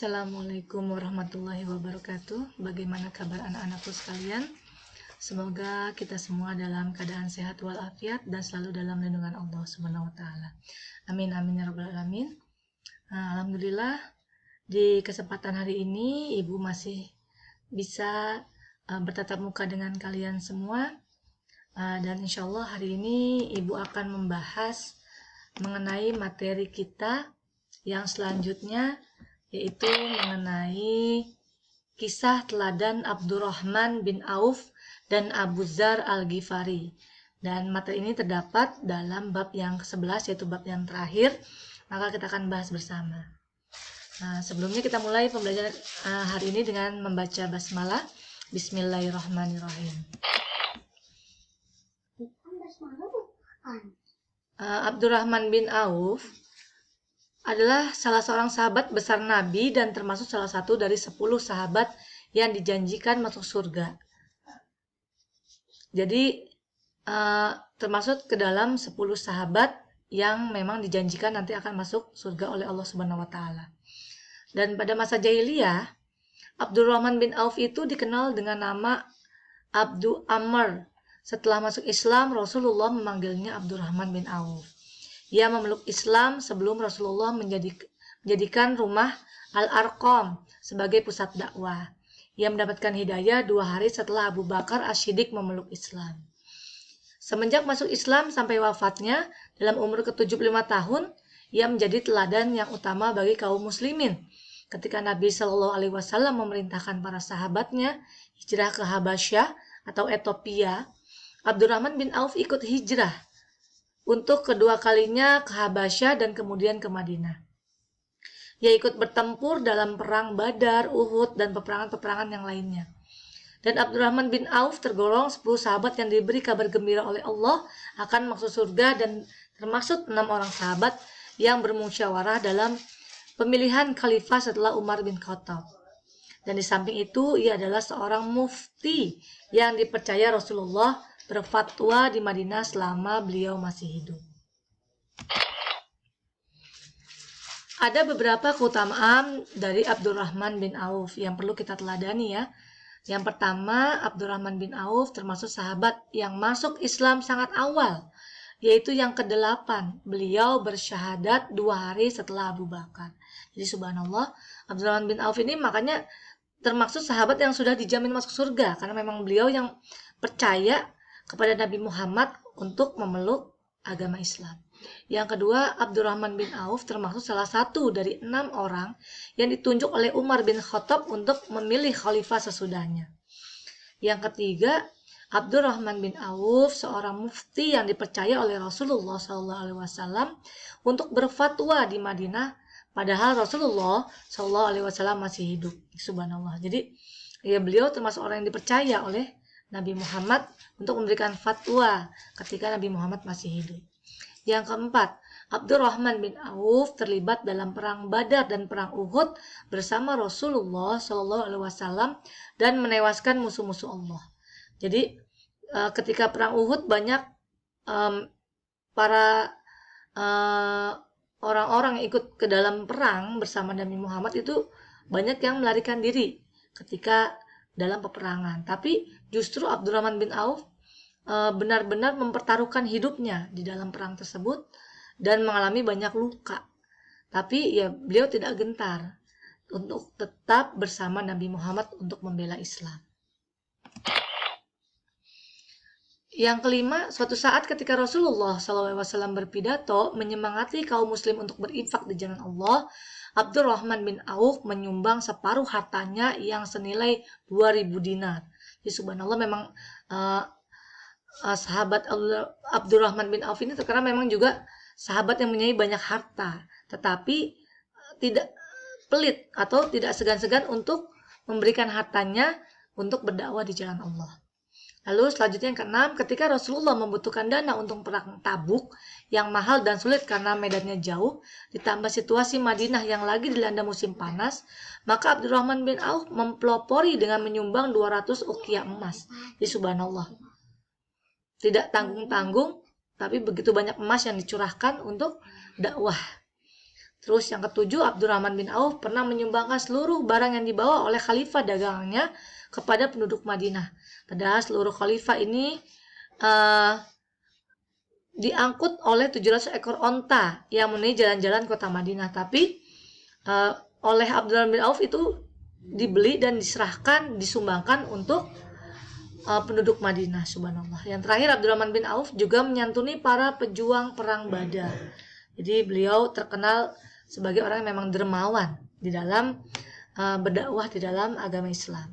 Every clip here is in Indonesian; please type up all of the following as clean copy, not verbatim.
Assalamualaikum warahmatullahi wabarakatuh. Bagaimana kabar anak-anakku sekalian? Semoga kita semua dalam keadaan sehat walafiat dan selalu dalam lindungan Allah Subhanahu wa taala. Amin amin ya rabbal alamin. Alhamdulillah di kesempatan hari ini Ibu masih bisa bertatap muka dengan kalian semua. Dan insya Allah hari ini Ibu akan membahas mengenai materi kita yang selanjutnya, yaitu mengenai kisah teladan Abdurrahman bin Auf dan Abu Dzar Al-Ghifari. Dan materi ini terdapat dalam bab yang ke-11, yaitu bab yang terakhir, maka kita akan bahas bersama. Sebelumnya kita mulai pembelajaran hari ini dengan membaca basmalah. Bismillahirrahmanirrahim. Abdurrahman bin Auf adalah salah seorang sahabat besar Nabi dan termasuk salah satu dari 10 sahabat yang dijanjikan masuk surga. Jadi termasuk ke dalam 10 sahabat yang memang dijanjikan nanti akan masuk surga oleh Allah Subhanahu wa taala. Dan pada masa jahiliyah, Abdurrahman bin Auf itu dikenal dengan nama Abdu Amr. Setelah masuk Islam, Rasulullah memanggilnya Abdurrahman bin Auf. Ia memeluk Islam sebelum Rasulullah menjadikan rumah Al-Arqam sebagai pusat dakwah. Ia mendapatkan hidayah 2 hari setelah Abu Bakar As-Siddiq memeluk Islam. Semenjak masuk Islam sampai wafatnya dalam umur ke-75 tahun, ia menjadi teladan yang utama bagi kaum muslimin. Ketika Nabi Shallallahu Alaihi Wasallam memerintahkan para sahabatnya hijrah ke Habasyah atau Ethiopia, Abdurrahman bin Auf ikut hijrah untuk kedua kalinya ke Habasyah dan kemudian ke Madinah. Ia ikut bertempur dalam perang Badar, Uhud, dan peperangan-peperangan yang lainnya. Dan Abdurrahman bin Auf tergolong 10 sahabat yang diberi kabar gembira oleh Allah akan masuk surga, dan termasuk 6 orang sahabat yang bermusyawarah dalam pemilihan khalifah setelah Umar bin Khattab. Dan di samping itu, ia adalah seorang mufti yang dipercaya Rasulullah berfatwa di Madinah selama beliau masih hidup. Ada beberapa keutamaan dari Abdurrahman bin Auf yang perlu kita teladani ya. Yang pertama, Abdurrahman bin Auf termasuk sahabat yang masuk Islam sangat awal, yaitu yang ke-8. Beliau bersyahadat 2 hari setelah Abu Bakar. Jadi subhanallah, Abdurrahman bin Auf ini makanya termasuk sahabat yang sudah dijamin masuk surga, karena memang beliau yang percaya kepada Nabi Muhammad untuk memeluk agama Islam. Yang kedua, Abdurrahman bin Auf termasuk salah satu dari 6 orang yang ditunjuk oleh Umar bin Khattab untuk memilih khalifah sesudahnya. Yang ketiga, Abdurrahman bin Auf seorang mufti yang dipercaya oleh Rasulullah SAW untuk berfatwa di Madinah, padahal Rasulullah SAW masih hidup. Subhanallah. Jadi ya, beliau termasuk orang yang dipercaya oleh Nabi Muhammad untuk memberikan fatwa ketika Nabi Muhammad masih hidup. Yang keempat, Abdurrahman bin Auf terlibat dalam perang Badar dan perang Uhud bersama Rasulullah SAW dan menewaskan musuh-musuh Allah. Jadi ketika perang Uhud banyak para orang-orang yang ikut ke dalam perang bersama Nabi Muhammad itu banyak yang melarikan diri ketika dalam peperangan. Tapi justru Abdurrahman bin Auf benar-benar mempertaruhkan hidupnya di dalam perang tersebut dan mengalami banyak luka. Tapi ya, beliau tidak gentar untuk tetap bersama Nabi Muhammad untuk membela Islam. Yang kelima, suatu saat ketika Rasulullah SAW berpidato menyemangati kaum muslim untuk berinfak di jalan Allah, Abdurrahman bin Auf menyumbang separuh hartanya yang senilai 2.000 dinar. Jadi subhanallah, memang sahabat Abdurrahman bin Auf ini terkenal memang juga sahabat yang mempunyai banyak harta, tetapi tidak pelit atau tidak segan-segan untuk memberikan hartanya untuk berdakwah di jalan Allah. Lalu selanjutnya yang keenam, ketika Rasulullah membutuhkan dana untuk perang Tabuk yang mahal dan sulit karena medannya jauh, ditambah situasi Madinah yang lagi dilanda musim panas, maka Abdurrahman bin Auf mempelopori dengan menyumbang 200 uqiyah emas. Jadi subhanallah, tidak tanggung-tanggung, tapi begitu banyak emas yang dicurahkan untuk dakwah. Terus yang ketujuh, Abdurrahman bin Auf pernah menyumbangkan seluruh barang yang dibawa oleh khalifah dagangannya kepada penduduk Madinah. Padahal seluruh khalifah ini diangkut oleh 700 ekor onta yang memenuhi jalan-jalan kota Madinah. Tapi oleh Abdurrahman bin Auf itu dibeli dan diserahkan, disumbangkan untuk penduduk Madinah, subhanallah. Yang terakhir, Abdurrahman bin Auf juga menyantuni para pejuang perang Badar. Jadi beliau terkenal sebagai orang yang memang dermawan di dalam berdakwah di dalam agama Islam.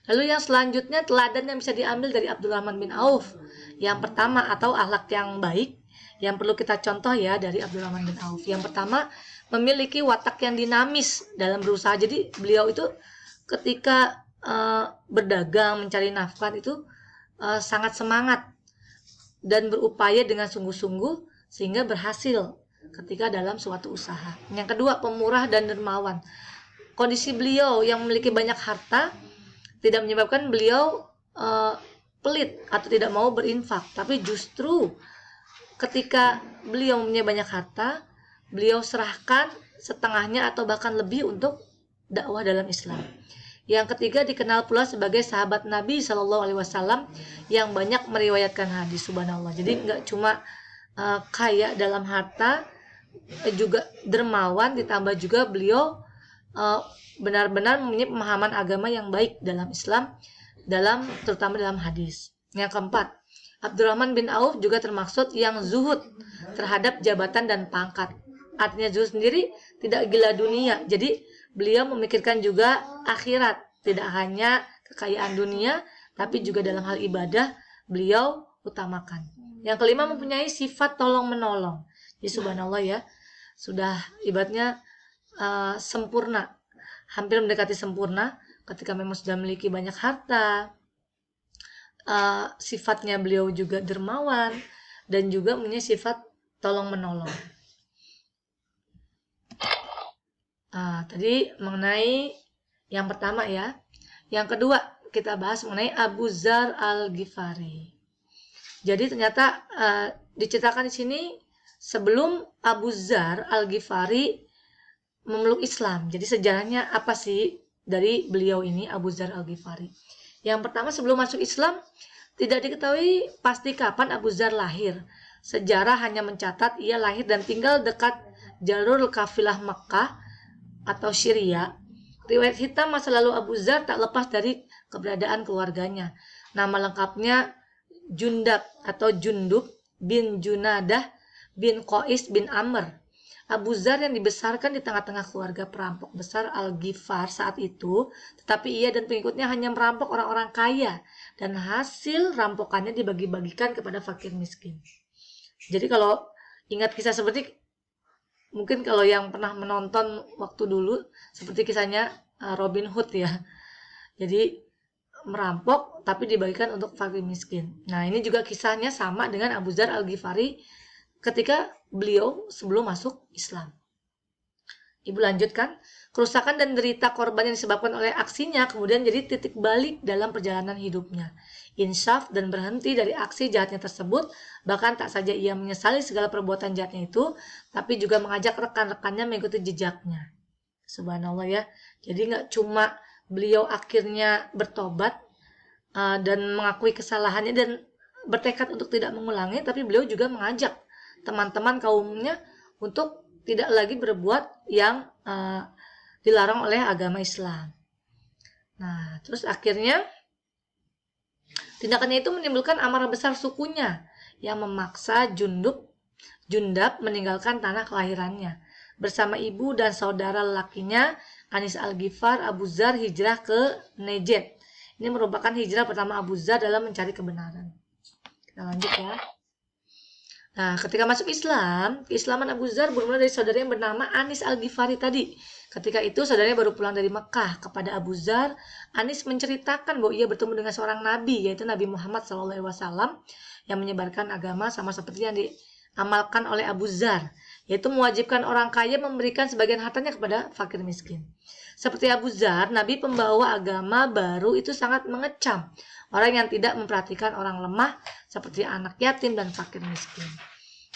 Lalu yang selanjutnya, teladan yang bisa diambil dari Abdurrahman bin Auf. Yang pertama, atau akhlak yang baik yang perlu kita contoh ya dari Abdurrahman bin Auf. Yang pertama, memiliki watak yang dinamis dalam berusaha. Jadi beliau itu ketika berdagang, mencari nafkah itu sangat semangat dan berupaya dengan sungguh-sungguh sehingga berhasil ketika dalam suatu usaha. Yang kedua, pemurah dan dermawan. Kondisi beliau yang memiliki banyak harta tidak menyebabkan beliau pelit atau tidak mau berinfak, tapi justru ketika beliau mempunyai banyak harta, beliau serahkan setengahnya atau bahkan lebih untuk dakwah dalam Islam. Yang ketiga, dikenal pula sebagai sahabat Nabi Shallallahu Alaihi Wasallam yang banyak meriwayatkan hadis, subhanallah. Jadi nggak cuma kaya dalam harta, juga dermawan, ditambah juga beliau benar-benar mempunyai pemahaman agama yang baik dalam Islam, terutama dalam hadis. Yang keempat, Abdurrahman bin Auf juga termaksud yang zuhud terhadap jabatan dan pangkat. Artinya zuhud sendiri tidak gila dunia. Jadi beliau memikirkan juga akhirat, tidak hanya kekayaan dunia, tapi juga dalam hal ibadah beliau utamakan. Yang kelima, mempunyai sifat tolong menolong. Jadi subhanallah ya, sudah ibaratnya sempurna, hampir mendekati sempurna ketika memang sudah memiliki banyak harta. Sifatnya beliau juga dermawan dan juga punya sifat tolong menolong. Tadi mengenai yang pertama ya. Yang kedua, kita bahas mengenai Abu Dzar Al-Ghifari. Jadi ternyata diceritakan di sini sebelum Abu Dzar Al-Ghifari memeluk Islam. Jadi sejarahnya apa sih dari beliau ini, Abu Dzar Al-Ghifari? Yang pertama, sebelum masuk Islam tidak diketahui pasti kapan Abu Dzar lahir. Sejarah hanya mencatat ia lahir dan tinggal dekat jalur kafilah Mekah atau Syria. Riwayat hitam masa lalu Abu Dzar tak lepas dari keberadaan keluarganya. Nama lengkapnya Jundab atau Jundub bin Junadah bin Qais bin Amr. Abu Dzar yang dibesarkan di tengah-tengah keluarga perampok besar Al-Ghifar saat itu, tetapi ia dan pengikutnya hanya merampok orang-orang kaya dan hasil rampokannya dibagi-bagikan kepada fakir miskin. Jadi kalau ingat kisah seperti, mungkin kalau yang pernah menonton waktu dulu, seperti kisahnya Robin Hood ya. Jadi merampok tapi dibagikan untuk fakir miskin. Nah, ini juga kisahnya sama dengan Abu Dzar Al-Ghifari ketika beliau sebelum masuk Islam. Ibu lanjutkan, kerusakan dan derita korban yang disebabkan oleh aksinya kemudian jadi titik balik dalam perjalanan hidupnya. Insyaf dan berhenti dari aksi jahatnya tersebut, bahkan tak saja ia menyesali segala perbuatan jahatnya itu, tapi juga mengajak rekan-rekannya mengikuti jejaknya. Subhanallah ya. Jadi nggak cuma beliau akhirnya bertobat dan mengakui kesalahannya dan bertekad untuk tidak mengulangi, tapi beliau juga mengajak teman-teman kaumnya untuk tidak lagi berbuat yang dilarang oleh agama Islam. Nah, terus akhirnya tindakannya itu menimbulkan amarah besar sukunya yang memaksa Jundab meninggalkan tanah kelahirannya. Bersama ibu dan saudara lelakinya, Anis Al-Ghifar, Abu Dzar hijrah ke Najd. Ini merupakan hijrah pertama Abu Dzar dalam mencari kebenaran. Kita lanjut ya. Nah, ketika masuk Islam, keislaman Abu Dzar bermula dari saudara yang bernama Anis Al-Ghifari tadi. Ketika itu saudaranya baru pulang dari Mekah. Kepada Abu Dzar, Anis menceritakan bahwa ia bertemu dengan seorang nabi, yaitu Nabi Muhammad SAW, yang menyebarkan agama sama seperti yang diamalkan oleh Abu Dzar, yaitu mewajibkan orang kaya memberikan sebagian hartanya kepada fakir miskin. Seperti Abu Dzar, Nabi pembawa agama baru itu sangat mengecam orang yang tidak memperhatikan orang lemah seperti anak yatim dan fakir miskin.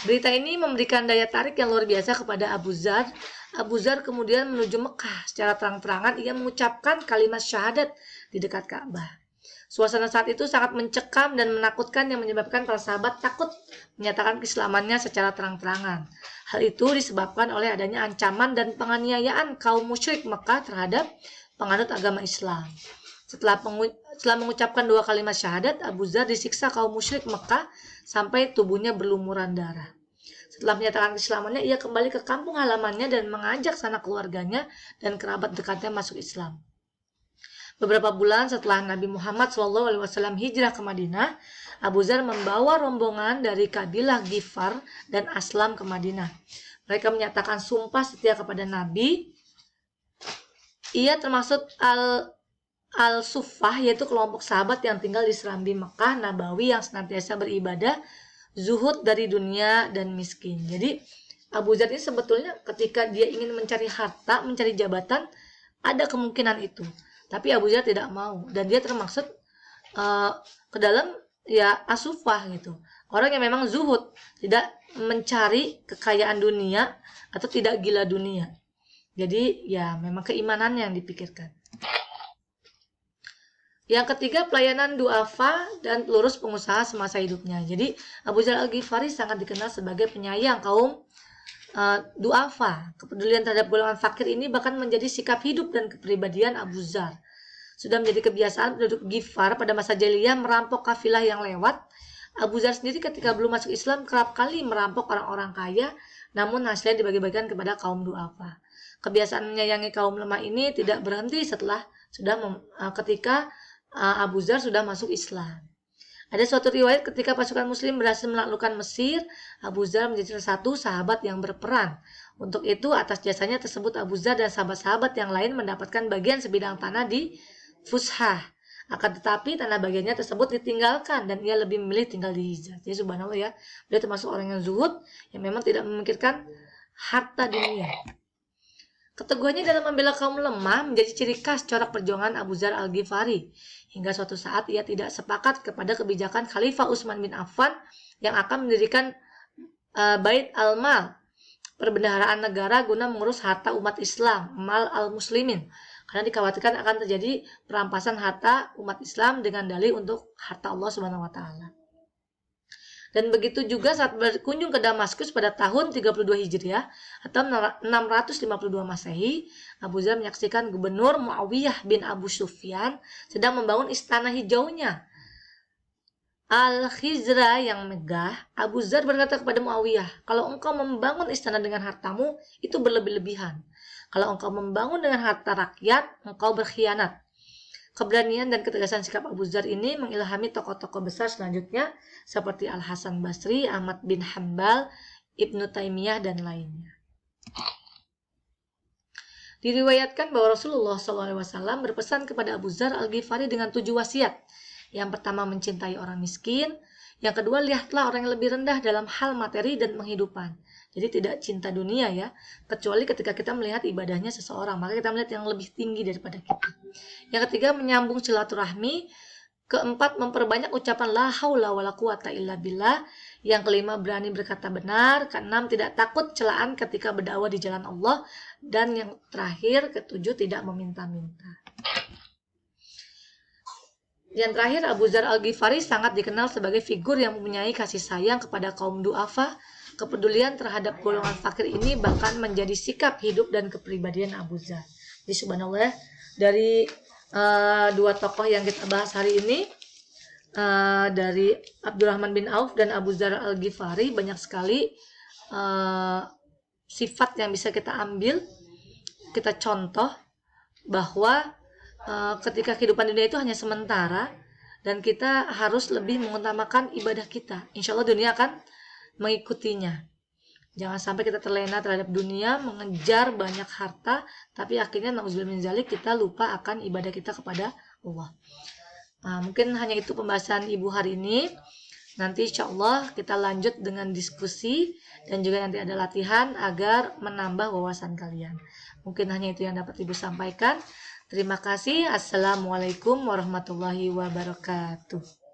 Berita ini memberikan daya tarik yang luar biasa kepada Abu Dzar. Abu Dzar kemudian menuju Mekah. Secara terang-terangan ia mengucapkan kalimat syahadat di dekat Ka'bah. Suasana saat itu sangat mencekam dan menakutkan yang menyebabkan para sahabat takut menyatakan keislamannya secara terang-terangan. Hal itu disebabkan oleh adanya ancaman dan penganiayaan kaum musyrik Mekah terhadap penganut agama Islam. Setelah mengucapkan 2 kalimat syahadat, Abu Dzar disiksa kaum musyrik Mekah sampai tubuhnya berlumuran darah. Setelah menyatakan keislamannya, ia kembali ke kampung halamannya dan mengajak sanak keluarganya dan kerabat dekatnya masuk Islam. Beberapa bulan setelah Nabi Muhammad SAW hijrah ke Madinah, Abu Dzar membawa rombongan dari kabilah Ghifar dan Aslam ke Madinah. Mereka menyatakan sumpah setia kepada Nabi. Ia termasuk Al-Suffah, yaitu kelompok sahabat yang tinggal di serambi Mekah Nabawi yang senantiasa beribadah, zuhud dari dunia dan miskin. Jadi Abu Dzar ini sebetulnya ketika dia ingin mencari harta, mencari jabatan, ada kemungkinan itu. Tapi Abu Dzar tidak mau dan dia termasuk ke dalam ya as-suffah gitu. Orang yang memang zuhud, tidak mencari kekayaan dunia atau tidak gila dunia. Jadi ya memang keimanannya yang dipikirkan. Yang ketiga, pelayanan duafa dan lurus pengusaha semasa hidupnya. Jadi Abu Dzar Al-Ghifari sangat dikenal sebagai penyayang kaum duafa. Kepedulian terhadap golongan fakir ini bahkan menjadi sikap hidup dan kepribadian Abu Dzar. Sudah menjadi kebiasaan penduduk Ghifar pada masa jahiliyah merampok kafilah yang lewat. Abu Dzar sendiri ketika belum masuk Islam kerap kali merampok orang-orang kaya, namun hasilnya dibagi-bagikan kepada kaum duafa. Kebiasaan menyayangi kaum lemah ini tidak berhenti setelah ketika Abu Dzar sudah masuk Islam. Ada suatu riwayat ketika pasukan muslim berhasil menaklukkan Mesir, Abu Dzar menjadi salah satu sahabat yang berperan. Untuk itu, atas jasanya tersebut Abu Dzar dan sahabat-sahabat yang lain mendapatkan bagian sebidang tanah di Fushah. Akan tetapi tanah bagiannya tersebut ditinggalkan dan ia lebih memilih tinggal di Hijaz. Jadi subhanallah ya, dia termasuk orang yang zuhud, yang memang tidak memikirkan harta dunia. Keteguhannya dalam membela kaum lemah menjadi ciri khas corak perjuangan Abu Dzar Al-Ghifari. Hingga suatu saat ia tidak sepakat kepada kebijakan Khalifah Utsman bin Affan yang akan mendirikan Bait al-Mal, perbendaharaan negara guna mengurus harta umat Islam, mal al-muslimin. Karena dikhawatirkan akan terjadi perampasan harta umat Islam dengan dalih untuk harta Allah Subhanahu wa taala. Dan begitu juga saat berkunjung ke Damaskus pada tahun 32 Hijriah atau 652 Masehi, Abu Dzar menyaksikan Gubernur Muawiyah bin Abu Sufyan sedang membangun istana hijaunya Al-Khizra yang megah. Abu Dzar berkata kepada Muawiyah, kalau engkau membangun istana dengan hartamu, itu berlebih-lebihan. Kalau engkau membangun dengan harta rakyat, engkau berkhianat. Keberanian dan ketegasan sikap Abu Dzar ini mengilhami tokoh-tokoh besar selanjutnya seperti Al-Hasan Basri, Ahmad bin Hanbal, Ibnu Taimiyah, dan lainnya. Diriwayatkan bahwa Rasulullah SAW berpesan kepada Abu Dzar Al-Ghifari dengan 7 wasiat. Yang pertama, mencintai orang miskin. Yang kedua, lihatlah orang yang lebih rendah dalam hal materi dan penghidupan. Jadi tidak cinta dunia ya, kecuali ketika kita melihat ibadahnya seseorang, maka kita melihat yang lebih tinggi daripada kita. Yang ketiga, menyambung silaturahmi. Keempat, memperbanyak ucapan la haula wala quwata illa billah. Yang kelima, berani berkata benar. Keenam, tidak takut celaan ketika berdakwah di jalan Allah. Dan yang terakhir, ketujuh, tidak meminta-minta. Yang terakhir, Abu Dzar Al-Ghifari sangat dikenal sebagai figur yang mempunyai kasih sayang kepada kaum du'afa. Kepedulian terhadap golongan fakir ini bahkan menjadi sikap hidup dan kepribadian Abu Dzar. Jadi subhanallah, dari 2 tokoh yang kita bahas hari ini, dari Abdurrahman bin Auf dan Abu Dzar Al-Ghifari, banyak sekali sifat yang bisa kita ambil, kita contoh bahwa ketika kehidupan dunia itu hanya sementara dan kita harus lebih mengutamakan ibadah kita. Insya Allah dunia akan mengikutinya. Jangan sampai kita terlena terhadap dunia, mengejar banyak harta, tapi akhirnya na'udzubillah min dzalik, kita lupa akan ibadah kita kepada Allah. Mungkin hanya itu pembahasan Ibu hari ini. Nanti insya Allah kita lanjut dengan diskusi dan juga nanti ada latihan agar menambah wawasan kalian. Mungkin hanya itu yang dapat Ibu sampaikan. Terima kasih. Assalamualaikum warahmatullahi wabarakatuh.